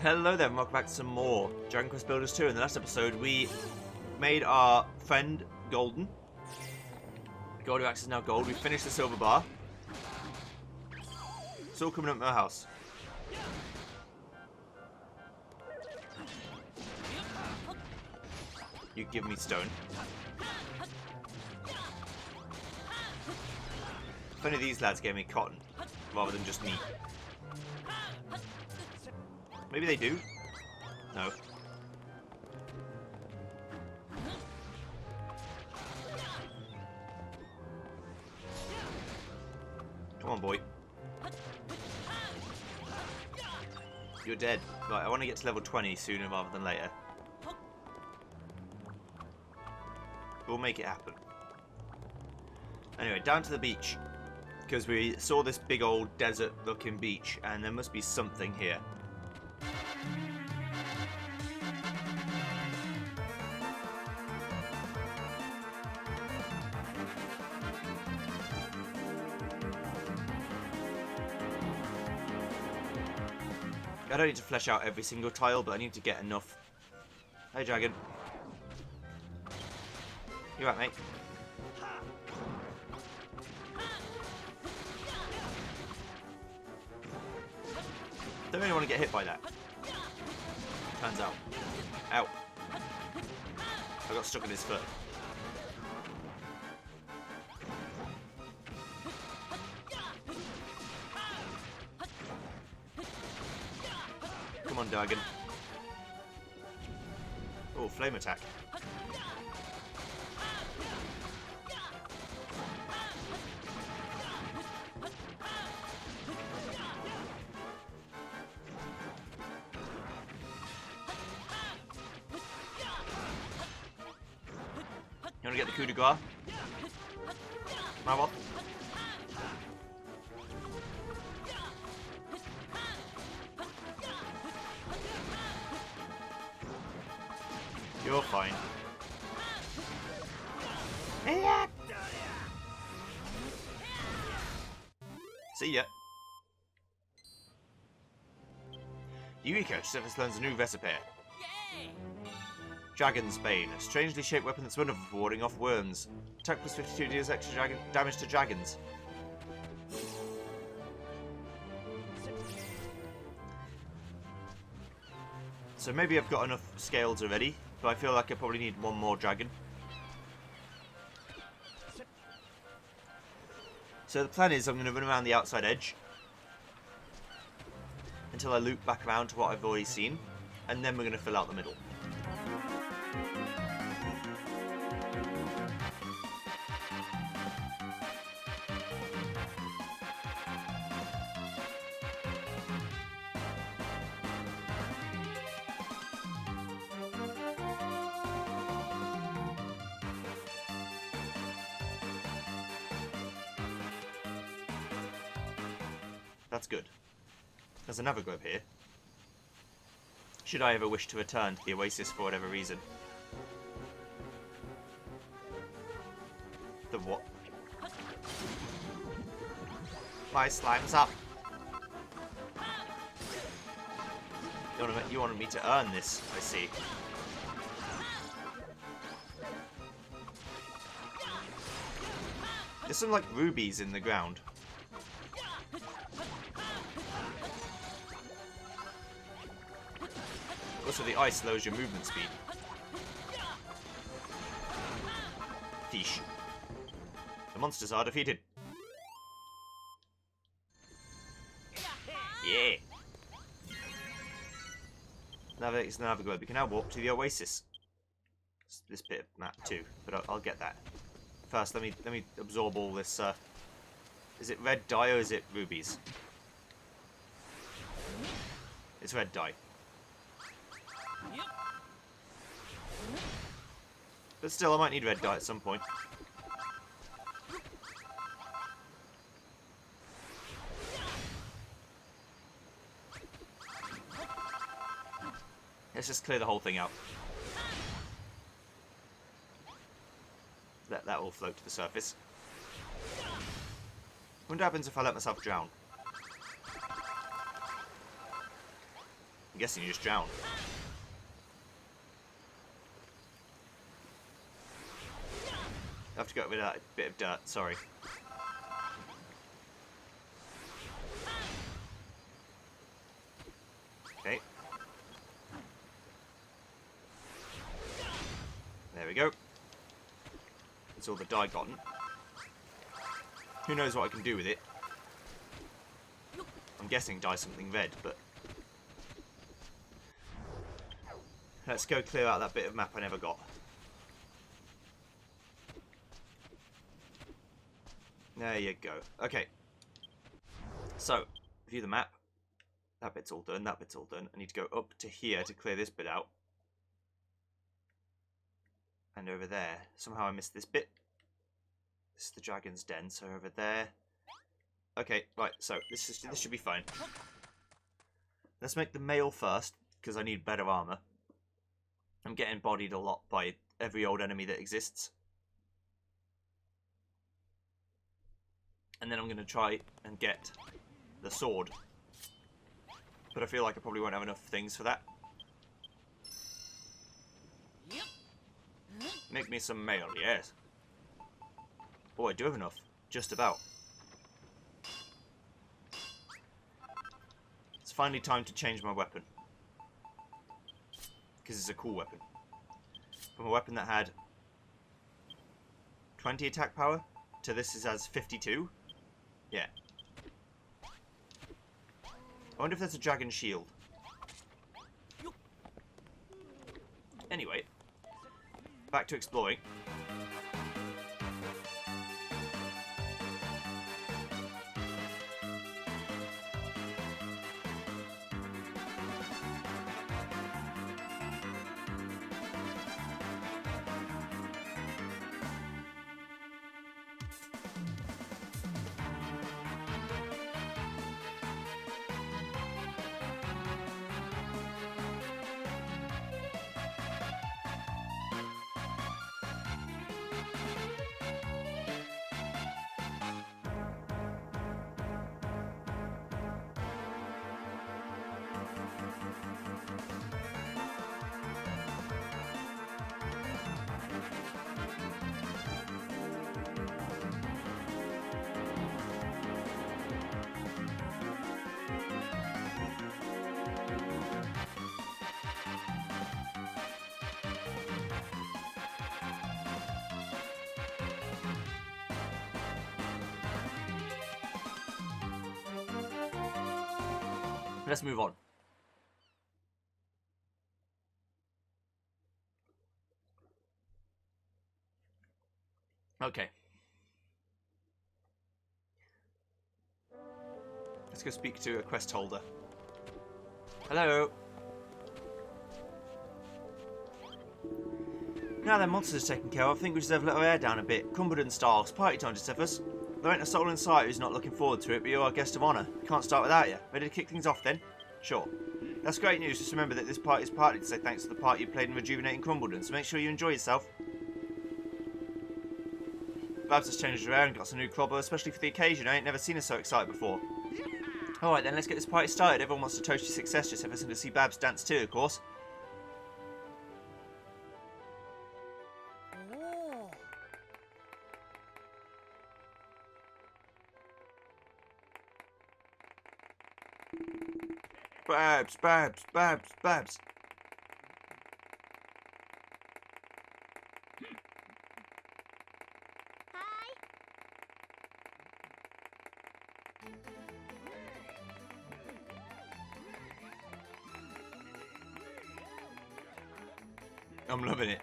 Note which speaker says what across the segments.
Speaker 1: Hello there, and welcome back to some more Dragon Quest Builders 2. In the last episode, we made our friend golden. Gold Axe is now gold. We finished the silver bar. It's all coming up in our house. You give me stone. If only these lads gave me cotton, rather than just meat. Maybe they do. No. Come on, boy. You're dead. Right, I want to get to level 20 sooner rather than later. We'll make it happen. Anyway, down to the beach. Because we saw this big old desert-looking beach, and there must be something here. I don't need to flesh out every single tile, but I need to get enough. Hey, dragon. You right, mate? Don't really want to get hit by that. Turns out. Ow. I got stuck in his foot. Come on, dragon. Oh, flame attack. You want to get the coup de grace? Marvel? You're fine. See ya. Yuriko surface learns a new recipe. Dragon's Bane, a strangely shaped weapon that's wonderful for warding off worms. Attack plus 52 deals extra damage to dragons. So maybe I've got enough scales already, but I feel like I probably need one more dragon. So the plan is I'm going to run around the outside edge until I loop back around to what I've already seen, and then we're going to fill out the middle. That's good. There's another globe here. Should I ever wish to return to the Oasis for whatever reason. The what? My slime's up. You wanted me to earn this, I see. There's some, like, rubies in the ground. Also, the ice slows your movement speed. Fish. The monsters are defeated. Yeah. It's another globe. We can now walk to the Oasis. It's this bit of map too, but I'll get that. First, let me absorb all this. Is it red dye or is it rubies? It's red dye. But still, I might need red dye at some point. Let's just clear the whole thing out. Let that all float to the surface. What happens if I let myself drown? guessing you just drown. I have to get rid of that bit of dirt, sorry. Okay. There we go. That's all the dye gotten. Who knows what I can do with it? I'm guessing dye something red, but... Let's go clear out that bit of map I never got. There you go. Okay. So, view the map. That bit's all done, that bit's all done. I need to go up to here to clear this bit out. And over there. Somehow I missed this bit. This is the dragon's den, so over there. Okay, right, so this should be fine. Let's make the male first, because I need better armor. I'm getting bodied a lot by every old enemy that exists. And then I'm going to try and get the sword. But I feel like I probably won't have enough things for that. Make me some mail, yes. Oh, I do have enough. Just about. It's finally time to change my weapon. Because it's a cool weapon. From a weapon that had 20 attack power to this is as 52. Yeah. I wonder if that's a dragon shield. Anyway, back to exploring. Let's move on. Okay. Let's go speak to a quest holder. Hello. Now that monsters are taken care of, I think we deserve a little air down a bit. Cumberland style. It's party time, Josephus. There ain't a soul in sight who's not looking forward to it, but you're our guest of honour. We can't start without you. Ready to kick things off then? Sure. That's great news. Just remember that this party is partly to say thanks to the part you played in rejuvenating Crumbledon, so make sure you enjoy yourself. Babs has changed her hair and got some new clobber, especially for the occasion. I ain't never seen her so excited before. Alright then, let's get this party started. Everyone wants to toast your success, Josephus, and to see Babs dance too, of course. Babs, Babs, Babs, Babs.
Speaker 2: Hi.
Speaker 1: I'm loving it.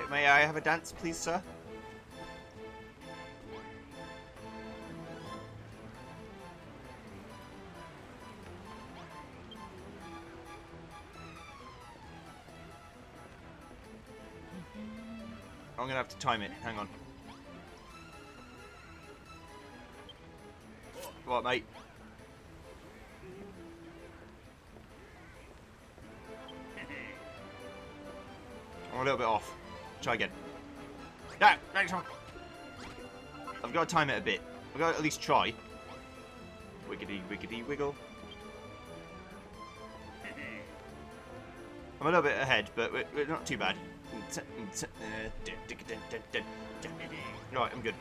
Speaker 1: May I have a dance, please, sir? I'm gonna have to time it. Hang on. What, mate? I'm a little bit off. Try again. No, next one. I've got to time it a bit. I've got to at least try. Wiggity, wiggity, wiggle. I'm a little bit ahead, but we're not too bad. Right, I'm good.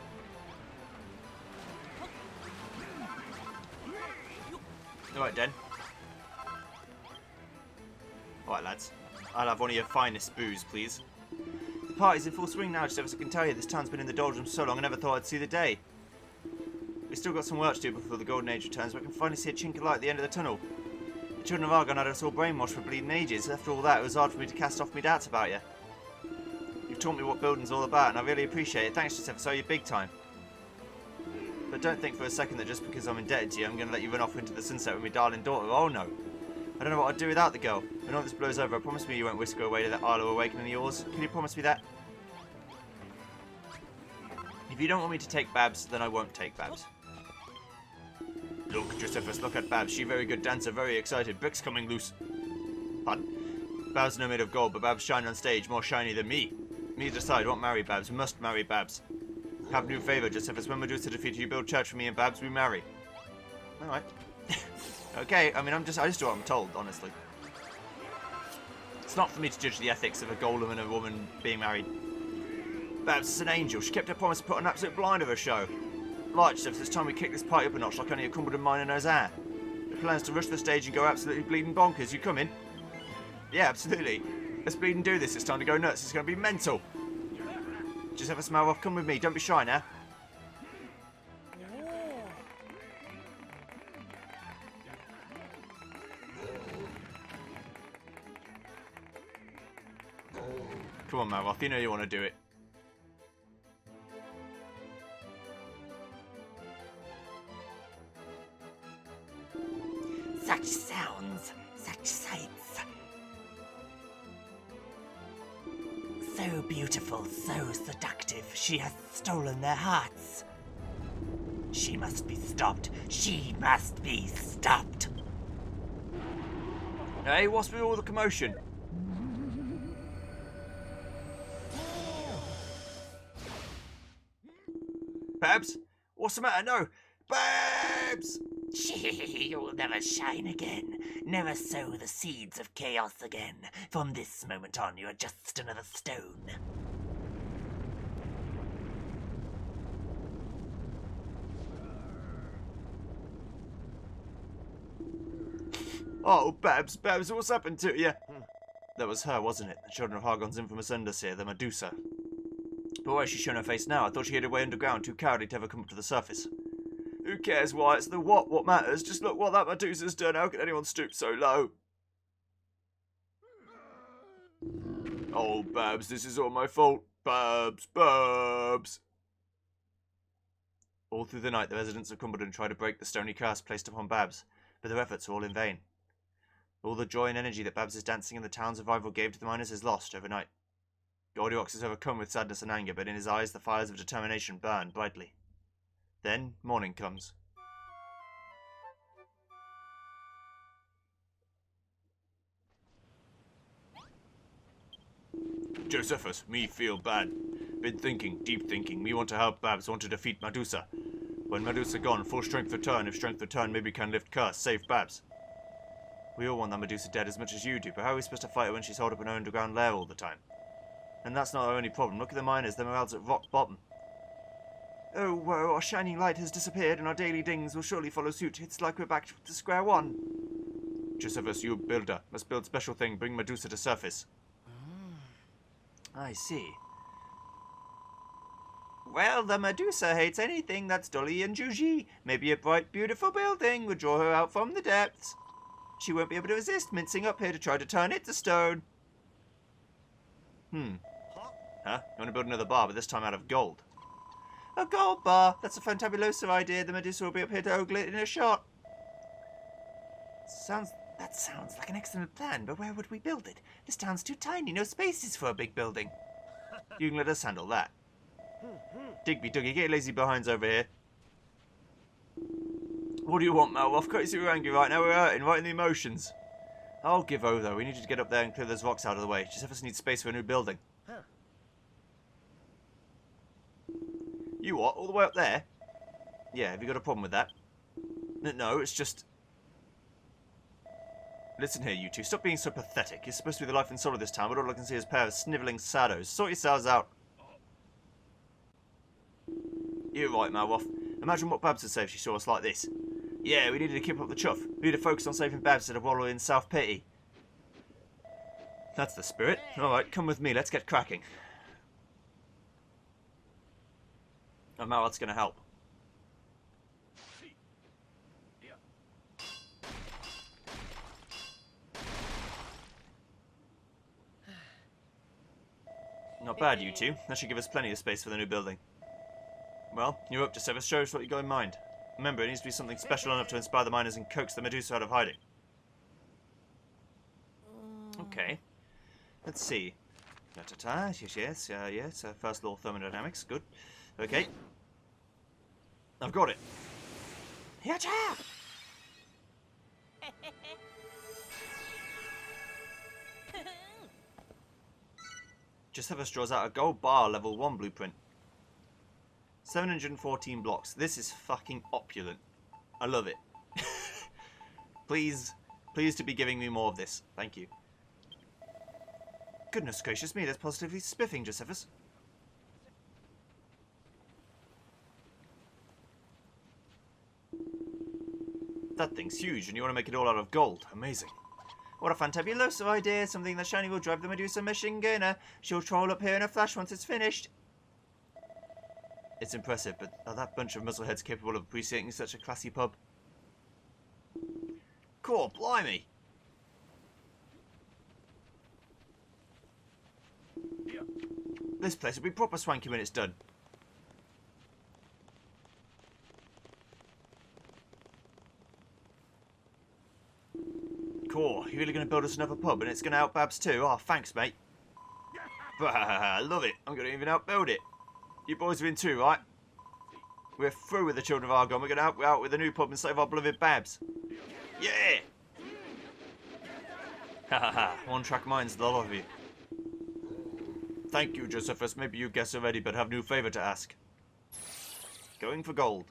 Speaker 1: Alright, Den. Alright, lads. I'll have one of your finest booze, please. The party's in full swing now, just as I can tell you. This town's been in the doldrums so long I never thought I'd see the day. We've still got some work to do before the Golden Age returns, but I can finally see a chink of light at the end of the tunnel. The children of Argon had us all brainwashed for bleeding ages. After all that, it was hard for me to cast off my doubts about you. You've taught me what building's all about, and I really appreciate it. Thanks, Joseph. So you're big time. But don't think for a second that just because I'm indebted to you, I'm going to let you run off into the sunset with my darling daughter. Oh no. I don't know what I'd do without the girl. When all this blows over, promise me you won't whisk her away to that Isle of Awakening of yours. Can you promise me that? If you don't want me to take Babs, then I won't take Babs. Look, Josephus, look at Babs. She very good dancer, very excited. Bricks coming loose. Pardon? Babs no made of gold, but Babs shine on stage, more shiny than me. Me decide, won't marry Babs, must marry Babs. Have new favour, Josephus. When Medusa defeated you, build church for me and Babs, we marry. Alright. Okay, I mean, I just do what I'm told, honestly. It's not for me to judge the ethics of a golem and a woman being married. Babs is an angel. She kept her promise to put an absolute blind of her show. Right, Josephus, it's time we kick this party up a notch like only a Cumberland miner knows how. The plan's to rush the stage and go absolutely bleeding bonkers. You coming? Yeah, absolutely. Let's bleed and do this. It's time to go nuts. It's going to be mental. Josephus, Malroth, come with me. Don't be shy now. Come on, Malroth. You know you want to do it.
Speaker 2: Such sounds, such sights. So beautiful, so seductive, she has stolen their hearts. She must be stopped. She must be stopped.
Speaker 1: Hey, what's with all the commotion? Babs? What's the matter? No! Babs!
Speaker 2: You'll never shine again, never sow the seeds of chaos again. From this moment on, you are just another stone.
Speaker 1: Oh, Babs, what's happened to you? That was her, wasn't it? The Children of Hargon's infamous underseer, the Medusa. But why has she shown her face now? I thought she hid away underground, too cowardly to ever come up to the surface. Who cares why? It's the what matters. Just look what that Medusa's done. How can anyone stoop so low? Oh, Babs, this is all my fault. Babs. All through the night, the residents of Cumberland tried to break the stony curse placed upon Babs, but their efforts were all in vain. All the joy and energy that Babs' dancing and the town's revival gave to the miners is lost overnight. Goldilocks is overcome with sadness and anger, but in his eyes the fires of determination burn brightly. Then morning comes. Josephus, me feel bad. Been thinking, deep thinking. Me want to help Babs, want to defeat Medusa. When Medusa gone, full strength return. If strength return, maybe can lift curse, save Babs. We all want that Medusa dead as much as you do, but how are we supposed to fight her when she's holed up in her underground lair all the time? And that's not our only problem. Look at the miners, their morale's at rock bottom. Oh, whoa, our shining light has disappeared and our daily dings will surely follow suit. It's like we're back to square one. Josephus, you builder. Must build special thing, bring Medusa to surface. I see. Well, the Medusa hates anything that's dully and juicy. Maybe a bright, beautiful building would draw her out from the depths. She won't be able to resist mincing up here to try to turn it to stone. Huh? You want to build another bar, but this time out of gold? A gold bar? That's a fantabulosa idea. The Medusa will be up here to ogle it in a shot. That sounds like an excellent plan, but where would we build it? This town's too tiny, no spaces for a big building. You can let us handle that. Digby, Dougie, get your lazy behinds over here. What do you want, Malroth? Can't you see we're angry right now? We're hurting, right in the emotions. I'll give over. We need you to get up there and clear those rocks out of the way. Josephus needs space for a new building.
Speaker 3: Huh.
Speaker 1: You what? All the way up there? Yeah, have you got a problem with that? No, it's just... Listen here, you two. Stop being so pathetic. You're supposed to be the life and soul of this town, but all I can see is a pair of snivelling saddos. Sort yourselves out. You're right, Malroth. Imagine what Babs would say if she saw us like this. Yeah, we needed to keep up the chuff. We need to focus on saving Babs instead of wallowing in self-pity. That's the spirit. Alright, come with me. Let's get cracking. And Malroth's going to help. Not bad, you two. That should give us plenty of space for the new building. Well, you're up to Josephus. Show us what you got in mind. Remember, it needs to be something special enough to inspire the miners and coax the Medusa out of hiding. Okay. Let's see. Ta-ta-ta. Yes. First law of thermodynamics. Good. Okay. I've got it. Yacha! Josephus draws out a gold bar level 1 blueprint. 714 blocks. This is fucking opulent. I love it. Please to be giving me more of this. Thank you. Goodness gracious me, that's positively spiffing, Josephus. That thing's huge, and you want to make it all out of gold. Amazing. What a fantabuloso idea. Something that shiny will drive the Medusa machine gunner. She'll troll up here in a flash once it's finished. It's impressive, but are that bunch of muzzleheads capable of appreciating such a classy pub? Cool, blimey! This place will be proper swanky when it's done. Cool, you're really going to build us another pub and it's going to out Babs too? Oh, thanks, mate. I love it. I'm going to even outbuild it. You boys are in too, right? We're through with the Children of Argon. We're going to help out with a new pub and save our beloved Babs. Yeah! One-track minds, the lot of you. Thank you, Josephus. Maybe you guess already, but have new favour to ask. Going for gold.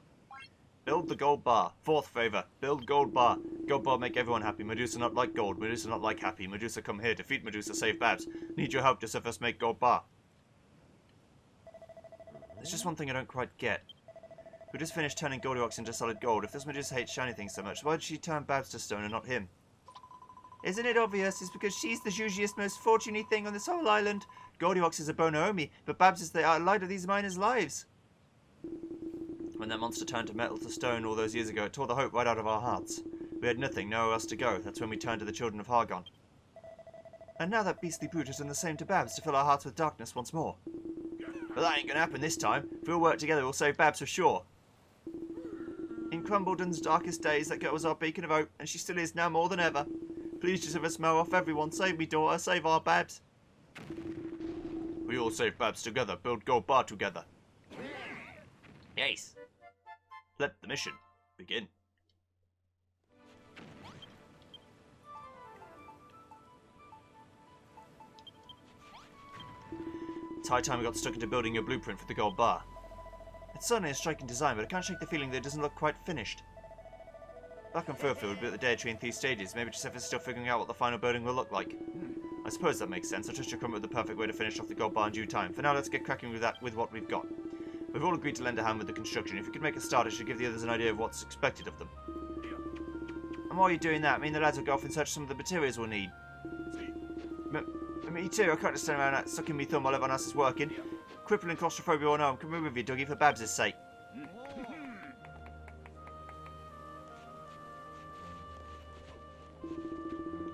Speaker 1: Build the gold bar. Fourth favour. Build gold bar. Gold bar make everyone happy. Medusa not like gold. Medusa not like happy. Medusa come here. Defeat Medusa. Save Babs. Need your help, Josephus. Make gold bar. There's just one thing I don't quite get. We just finished turning Goldilocks into solid gold. If this Medusa hates shiny things so much, why did she turn Babs to stone and not him? Isn't it obvious? It's because she's the juiciest, most fortunate thing on this whole island. Goldilocks is a Bonomi, but Babs is the light of these miners' lives. When that monster turned to metal to stone all those years ago, it tore the hope right out of our hearts. We had nothing, nowhere else to go. That's when we turned to the Children of Argon. And now that beastly brute has done the same to Babs to fill our hearts with darkness once more. But that ain't gonna happen this time. If we all work together, we'll save Babs for sure. In Crumbledon's darkest days, that girl was our beacon of hope, and she still is now more than ever. Please just have a smell off everyone. Save me, daughter. Save our Babs. We all save Babs together. Build gold bar together. Yes. Let the mission begin. It's high time we got stuck into building your blueprint for the gold bar. It's certainly a striking design, but I can't shake the feeling that it doesn't look quite finished. Back on Furfield, we're at the Dare Tree in 3 stages. Maybe Josephus is still figuring out what the final building will look like. I suppose that makes sense. I trust you'll come up with the perfect way to finish off the gold bar in due time. For now, let's get cracking with what we've got. We've all agreed to lend a hand with the construction. If you could make a start, it should give the others an idea of what's expected of them. And while you're doing that, me and the lads will go off and search some of the materials we'll need. Me too, I can't just stand around sucking me thumb while everyone else is working. Crippling claustrophobia or no, I'm coming with you, Dougie, for Babs' sake.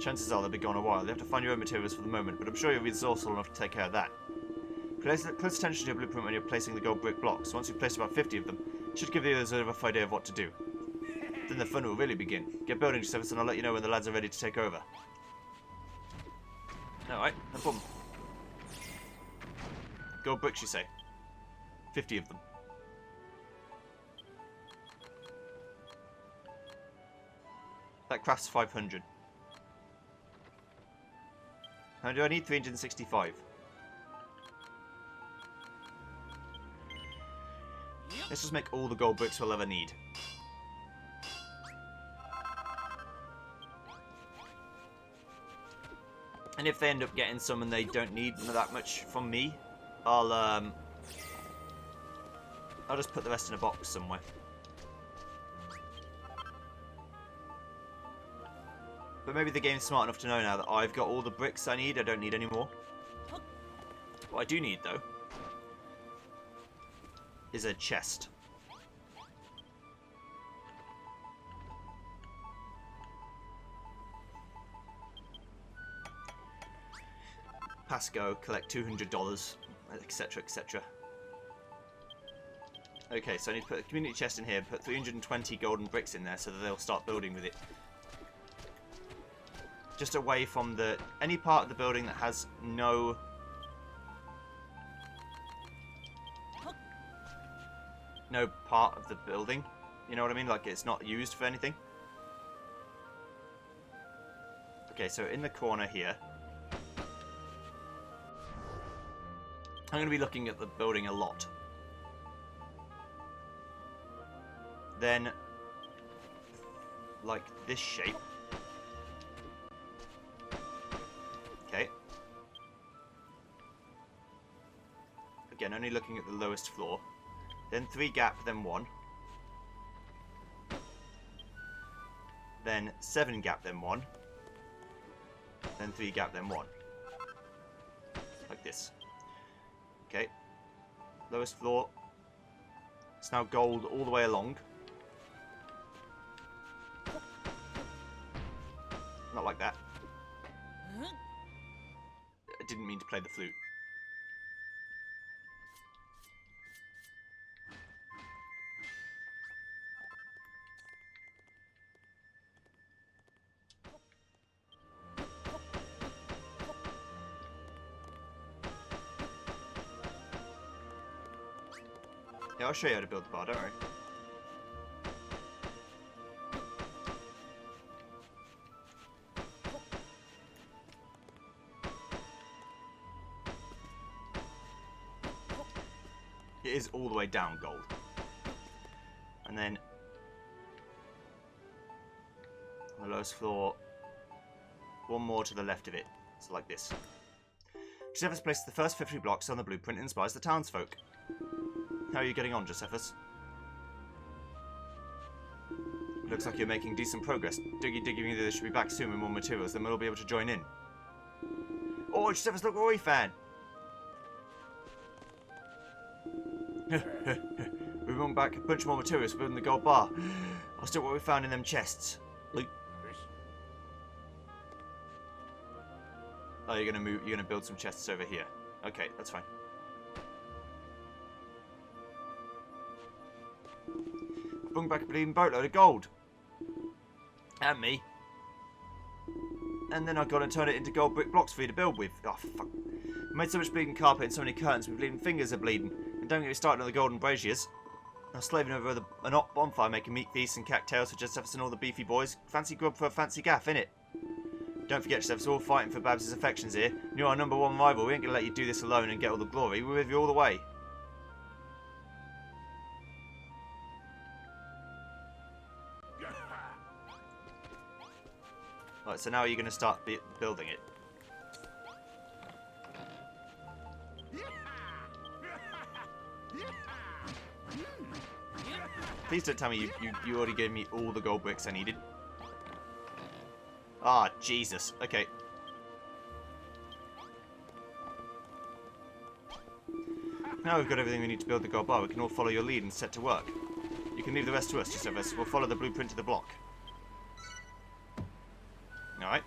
Speaker 1: Chances are they'll be gone a while. You'll have to find your own materials for the moment, but I'm sure you'll be resourceful enough to take care of that. Place close attention to your blueprint when you're placing the gold brick blocks. Once you've placed about 50 of them, it should give the others a rough idea of what to do. Then the fun will really begin. Get building, Josephus, and I'll let you know when the lads are ready to take over. Alright, no problem. Gold bricks, you say? 50 of them. That crafts 500. How do I need 365? Let's just make all the gold bricks we'll ever need. And if they end up getting some and they don't need that much from me, I'll just put the rest in a box somewhere. But maybe the game's smart enough to know now that I've got all the bricks I need. I don't need any more. What I do need, though, is a chest. Pasco, collect $200, etc, etc. Okay, so I need to put a community chest in here, put 320 golden bricks in there so that they'll start building with it. Just away from any part of the building that has no part of the building, you know what I mean? Like it's not used for anything. Okay, so in the corner here, I'm going to be looking at the building a lot. Then, like this shape. Okay. Again, only looking at the lowest floor. Then 3 gap, then 1. Then 7 gap, then 1. Then 3 gap, then 1. Like this. Okay. Lowest floor. It's now gold all the way along. Not like that. I didn't mean to play the flute. Yeah, I'll show you how to build the bar, don't worry. It is all the way down gold. And then on the lowest floor, one more to the left of it. So like this. Josephus places the first 50 blocks on the blueprint and inspires the townsfolk. How are you getting on, Josephus? Looks like you're making decent progress. Diggy either should be back soon with more materials, then we'll be able to join in. Oh, Josephus, look what we found! We went back a bunch more materials for building the gold bar. I'll still what we found in them chests. Look. Oh, you're gonna build some chests over here. Okay, that's fine. Bring back a bleeding boatload of gold. And me. And then I got to turn it into gold brick blocks for you to build with. Oh, fuck. I made so much bleeding carpet and so many curtains, my bleeding fingers are bleeding. And don't get me started on the golden braziers. I was slaving over an bonfire making meat feasts and cocktails for Josephus and all the beefy boys. Fancy grub for a fancy gaff, innit? Don't forget, Josephus, we're all fighting for Babs' affections here. You're our #1 rival. We ain't gonna let you do this alone and get all the glory. We're with you all the way. Right, so now you're going to start building it. Please don't tell me you already gave me all the gold bricks I needed. Ah, Jesus. Okay. Now we've got everything we need to build the gold bar, we can all follow your lead and set to work. You can leave the rest to us, Josephus. We'll follow the blueprint to the block. Alright.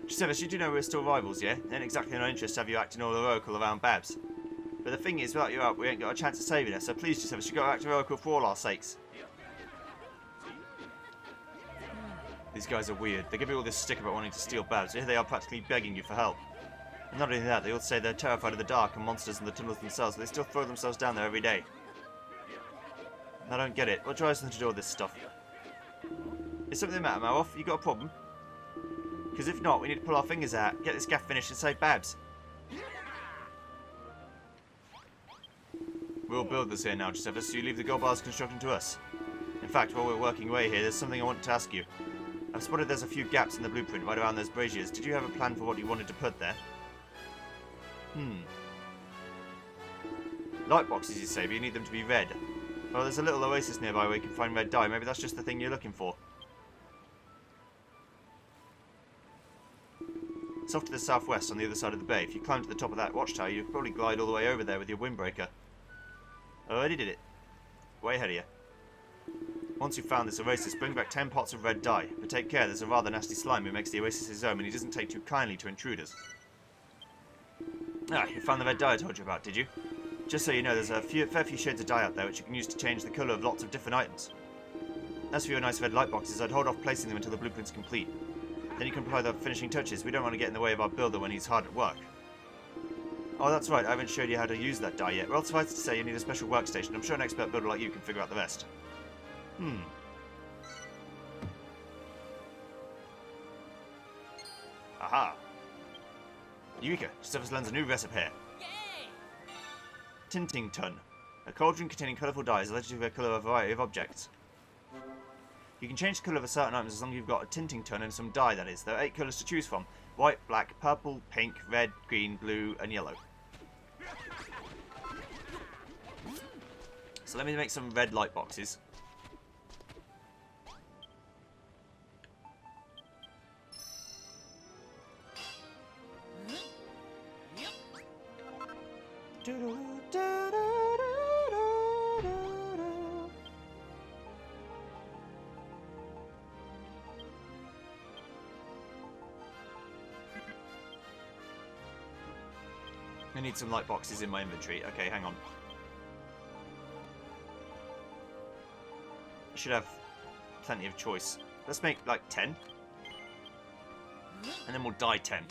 Speaker 1: Josephus, you do know we're still rivals, yeah? It ain't exactly in our interest to have you acting all heroical around Babs. But the thing is, without your help, we ain't got a chance of saving her, so please, Josephus, you've got to act heroical for all our sakes. These guys are weird. They give you all this stick about wanting to steal Babs, but here they are practically begging you for help. And not only that, they all say they're terrified of the dark and monsters and the tunnels themselves, but they still throw themselves down there every day. I don't get it. What drives them to do all this stuff? Is something the matter, Marowth? You got a problem? Because if not, we need to pull our fingers out, get this gaff finished and save Babs. We're all builders here now, Giuseppe, so you leave the gold bars constructing to us. In fact, while we're working away here, there's something I want to ask you. I've spotted there's a few gaps in the blueprint right around those braziers. Did you have a plan for what you wanted to put there? Light boxes, you say, but you need them to be red. Well, there's a little oasis nearby where you can find red dye. Maybe that's just the thing you're looking for. It's off to the southwest on the other side of the bay. If you climb to the top of that watchtower, you'd probably glide all the way over there with your windbreaker. I already did it. Way ahead of you. Once you've found this oasis, bring back 10 pots of red dye. But take care, there's a rather nasty slime who makes the oasis his home, and he doesn't take too kindly to intruders. Ah, you found the red dye I told you about, did you? Just so you know, there's a fair few shades of dye out there which you can use to change the colour of lots of different items. As for your nice red light boxes, I'd hold off placing them until the blueprint's complete. Then you can apply the finishing touches. We don't want to get in the way of our builder when he's hard at work. Oh, that's right, I haven't showed you how to use that dye yet. Well, suffice to say, you need a special workstation. I'm sure an expert builder like you can figure out the rest. Aha! Eureka! Giuseppe's learns a new recipe. Tinting Tun. A cauldron containing colourful dyes allows you to colour a variety of objects. You can change the colour of a certain item as long as you've got a tinting tun and some dye, that is. There are 8 colours to choose from. White, black, purple, pink, red, green, blue and yellow. So let me make some red light boxes. I need some light boxes in my inventory. Okay, hang on. I should have plenty of choice. Let's make like 10. And then we'll dye 10.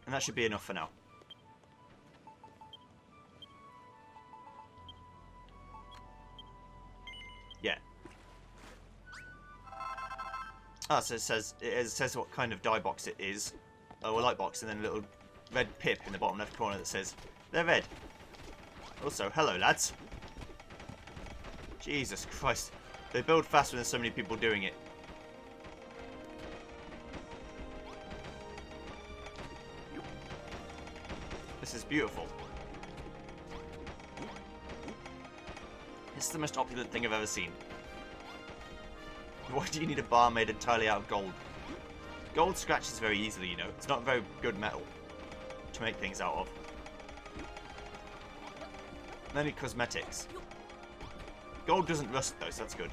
Speaker 1: And that should be enough for now. Yeah. Ah, so it says what kind of dye box it is. Oh, a light box and then a little red pip in the bottom left corner that says they're red. Also, hello lads. Jesus Christ. They build fast when there's so many people doing it. This is beautiful. This is the most opulent thing I've ever seen. Why do you need a bar made entirely out of gold? Gold scratches very easily, you know. It's not very good metal to make things out of. Many cosmetics. Gold doesn't rust though, so that's good.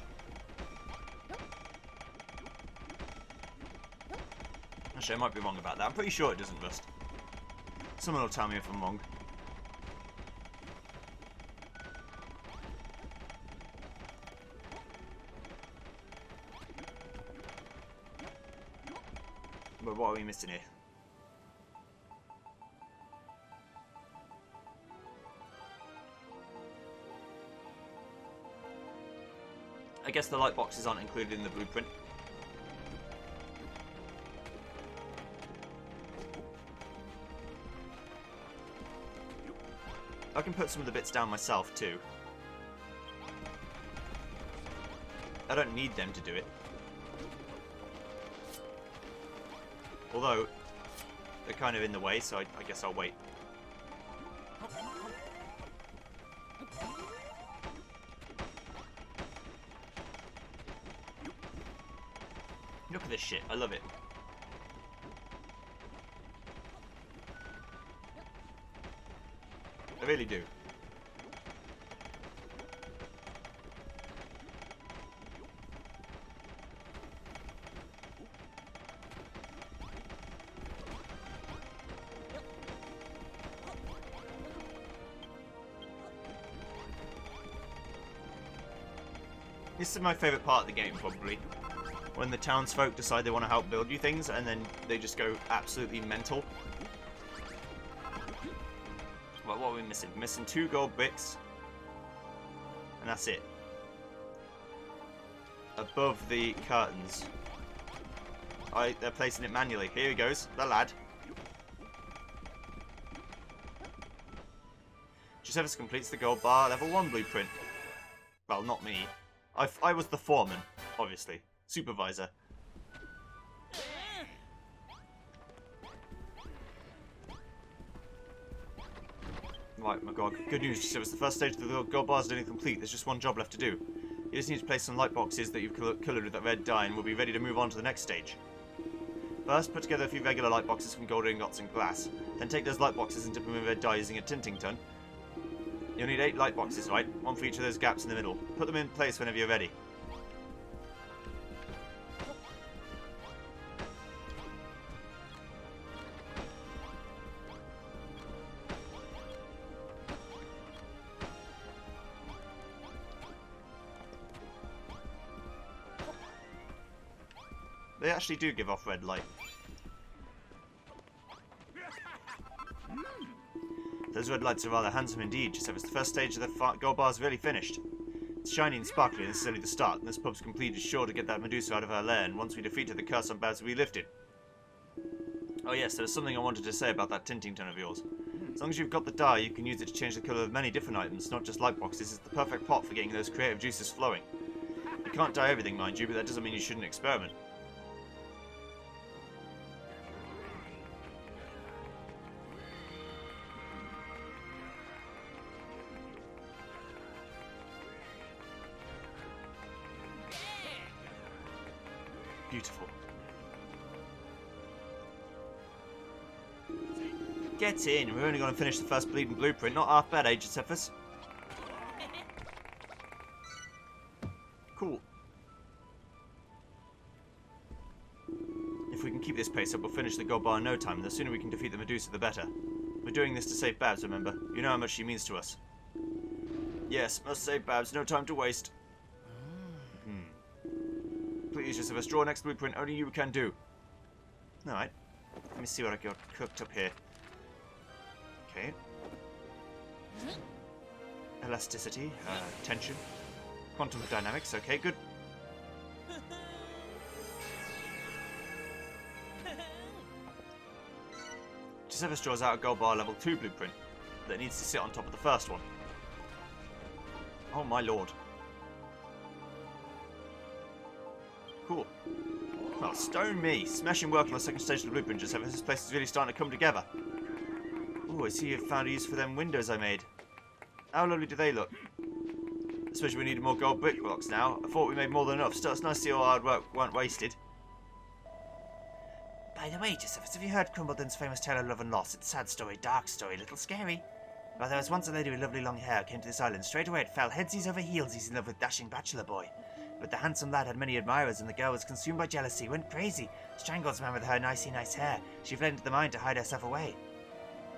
Speaker 1: Actually, I might be wrong about that. I'm pretty sure it doesn't rust. Someone will tell me if I'm wrong. But what are we missing here? I guess the light boxes aren't included in the blueprint. I can put some of the bits down myself too. I don't need them to do it. Although, they're kind of in the way, so I guess I'll wait. Look at this shit, I love it. I really do. This is my favourite part of the game, probably. When the townsfolk decide they want to help build you things, and then they just go absolutely mental. Well, what are we missing? We're missing 2 gold bricks. And that's it. Above the curtains. They're placing it manually. Here he goes, the lad. Josephus completes the gold bar level 1 blueprint. Well, not me. I was the foreman, obviously. Supervisor. Right, my god. Good news, Josephus. The first stage of the gold bar is nearly complete. There's just one job left to do. You just need to place some light boxes that you've coloured with that red dye and we'll be ready to move on to the next stage. First, put together a few regular light boxes from gold ingots and glass. Then take those light boxes and dip them in red dye using a tinting tun. You'll need 8 light boxes, right? One for each of those gaps in the middle. Put them in place whenever you're ready. They actually do give off red light. Those red lights are rather handsome indeed, Josephus. The first stage of the gold bar is really finished. It's shiny and sparkly, and this is only the start, and this pub's complete is sure to get that Medusa out of her lair, and once we defeat her, the curse on Babs will be lifted. Oh yes, there's something I wanted to say about that tinting tun of yours. As long as you've got the dye, you can use it to change the colour of many different items, not just light boxes. It's the perfect pot for getting those creative juices flowing. You can't dye everything, mind you, but that doesn't mean you shouldn't experiment. Beautiful. Get in. We're only going to finish the first bleeding blueprint. Not half bad, eh, Josephus? Cool. If we can keep this pace up, we'll finish the gold bar in no time, and the sooner we can defeat the Medusa, the better. We're doing this to save Babs, remember? You know how much she means to us. Yes, must save Babs. No time to waste. Please, Josephus, draw next blueprint. Only you can do. Alright. Let me see what I got cooked up here. Okay. Elasticity, tension, quantum dynamics. Okay, good. Josephus draws out a gold bar level 2 blueprint that needs to sit on top of the first one. Oh my lord. Cool. Well, stone me. Smashing work on the second stage of the blueprint, Josephus. This place is really starting to come together. Oh, I see you've found a use for them windows I made. How lovely do they look? I suppose we need more gold brick blocks now. I thought we made more than enough. Still, it's nice to see all our hard work weren't wasted.
Speaker 2: By the way, Josephus, have you heard Crumbledon's famous tale of love and loss? It's a sad story, dark story, a little scary. Well, there was once a lady with lovely long hair came to this island. Straight away it fell headsies over heelsies in love with dashing bachelor boy. But the handsome lad had many admirers, and the girl was consumed by jealousy, went crazy, strangled the man with her nicey nice hair. She fled into the mine to hide herself away.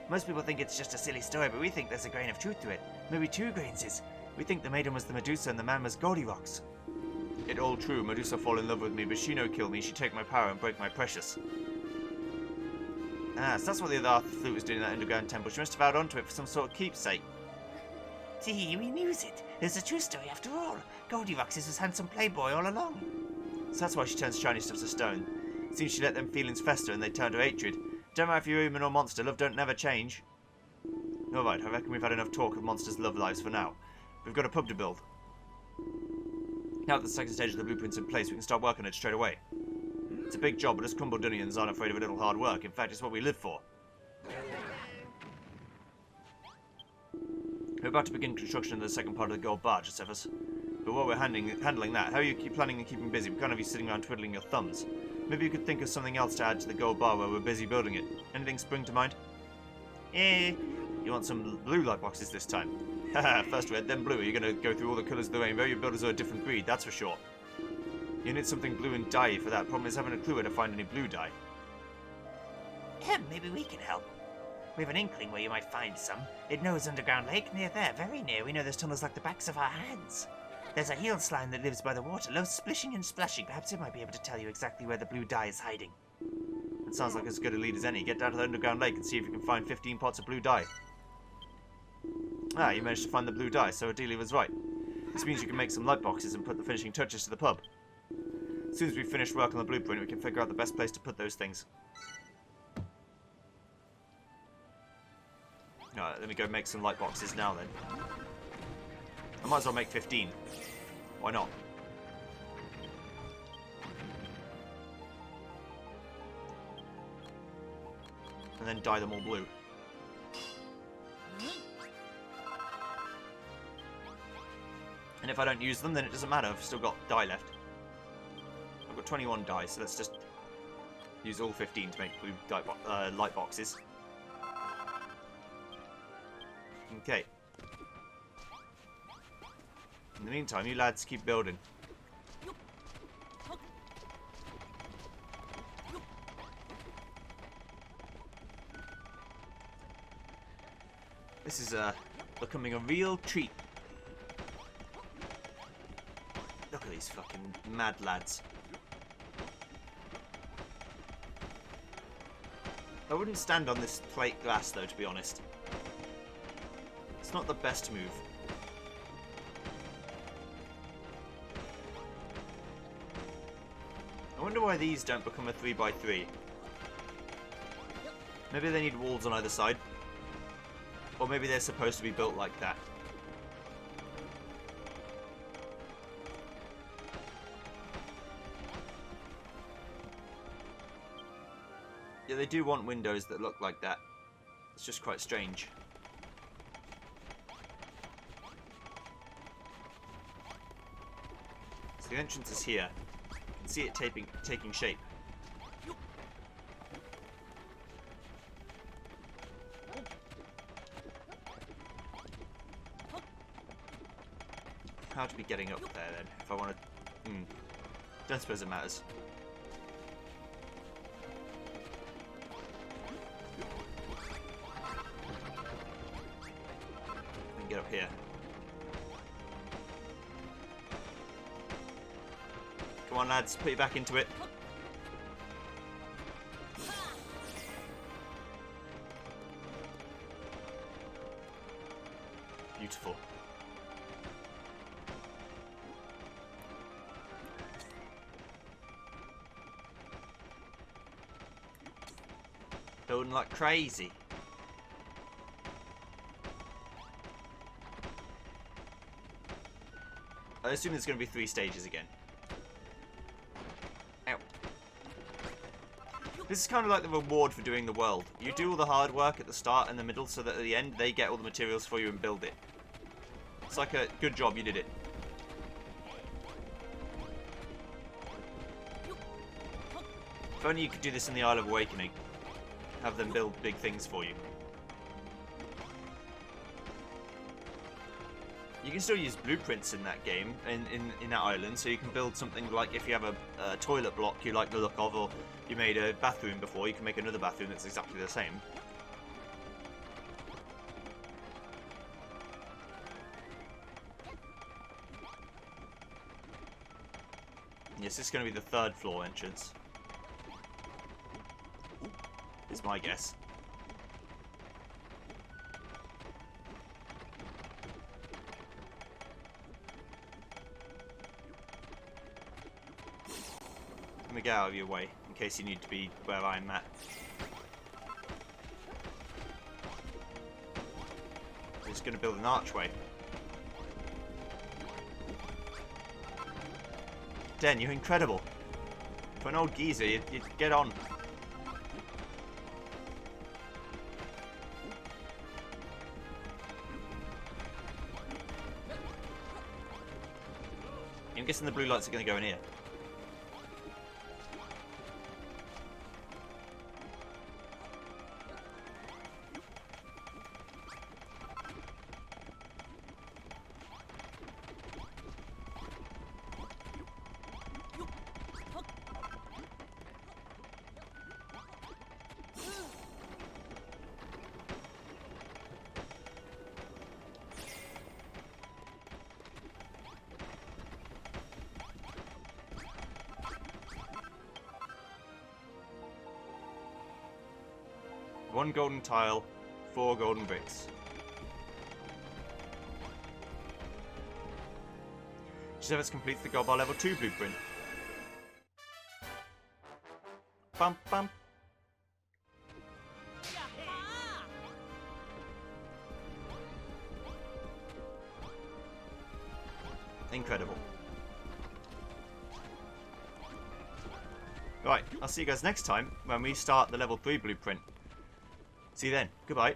Speaker 2: Most people think it's just a silly story, but we think there's a grain of truth to it. Maybe 2 grains is. We think the maiden was the Medusa and the man was Goldilocks.
Speaker 1: It all true. Medusa fall in love with me, but she no kill me. She take my power and break my precious. Ah, so that's what the other Arthur Flute was doing in that underground temple. She must have held onto it for some sort of keepsake.
Speaker 2: See, we knew it. It's a true story after all. Goldilocks is his handsome playboy all along.
Speaker 1: So that's why she turns shiny stuff to stone. It seems she let them feelings fester and they turn to hatred. Don't matter if you're human or monster, love don't never change. Alright, I reckon we've had enough talk of monsters' love lives for now. We've got a pub to build. Now that the second stage of the blueprint's in place, we can start working on it straight away. It's a big job, but us Crumbledonians aren't afraid of a little hard work. In fact, it's what we live for. We're about to begin construction of the second part of the gold bar, Josephus. But while we're handling that, how are you planning on keeping busy? We can't have you sitting around twiddling your thumbs. Maybe you could think of something else to add to the gold bar while we're busy building it. Anything spring to mind? You want some blue light boxes this time? Haha, first red, then blue. You're going to go through all the colours of the rainbow. Your builders are a different breed, that's for sure. You need something blue and dye for that. Problem is having a clue where to find any blue dye.
Speaker 2: Maybe we can help. We have an inkling where you might find some. It knows Underground Lake, near there, very near. We know those tunnels like the backs of our hands. There's a heel slime that lives by the water, loves splishing and splashing. Perhaps it might be able to tell you exactly where the blue dye is hiding.
Speaker 1: That sounds like as good a lead as any. Get down to the Underground Lake and see if you can find 15 pots of blue dye. Ah, you managed to find the blue dye, so Adelia was right. This means you can make some light boxes and put the finishing touches to the pub. As soon as we finish work on the blueprint, we can figure out the best place to put those things. Alright, let me go make some light boxes now then. I might as well make 15. Why not? And then dye them all blue. And if I don't use them, then it doesn't matter. I've still got dye left. I've got 21 dye, so let's just use all 15 to make blue light boxes. Okay. In the meantime, you lads keep building. This is becoming a real treat. Look at these fucking mad lads. I wouldn't stand on this plate glass though, to be honest. It's not the best move. I wonder why these don't become a 3x3. Maybe they need walls on either side. Or maybe they're supposed to be built like that. Yeah, they do want windows that look like that. It's just quite strange. So the entrance is here. You can see it taking shape. How to be getting up there then, if I want to... Don't suppose it matters. I can get up here. Come on lads, put you back into it. Beautiful. Building like crazy. I assume there's going to be 3 stages again. Ow. This is kind of like the reward for doing the world. You do all the hard work at the start and the middle so that at the end they get all the materials for you and build it. It's like a good job, you did it. If only you could do this in the Isle of Awakening. Have them build big things for you. You can still use blueprints in that game, in that island, so you can build something like if you have a toilet block you like the look of, or you made a bathroom before, you can make another bathroom that's exactly the same. Yes, this is going to be the 3rd floor entrance. Is my guess. Let me get out of your way, in case you need to be where I'm at. I'm just going to build an archway. Den, you're incredible. For an old geezer, you'd get on. I'm guessing the blue lights are going to go in here. One golden tile, 4 golden bricks. Service completes the Gobar level 2 blueprint. Bum bum. Incredible. Right, I'll see you guys next time when we start the level 3 blueprint. See you then. Goodbye.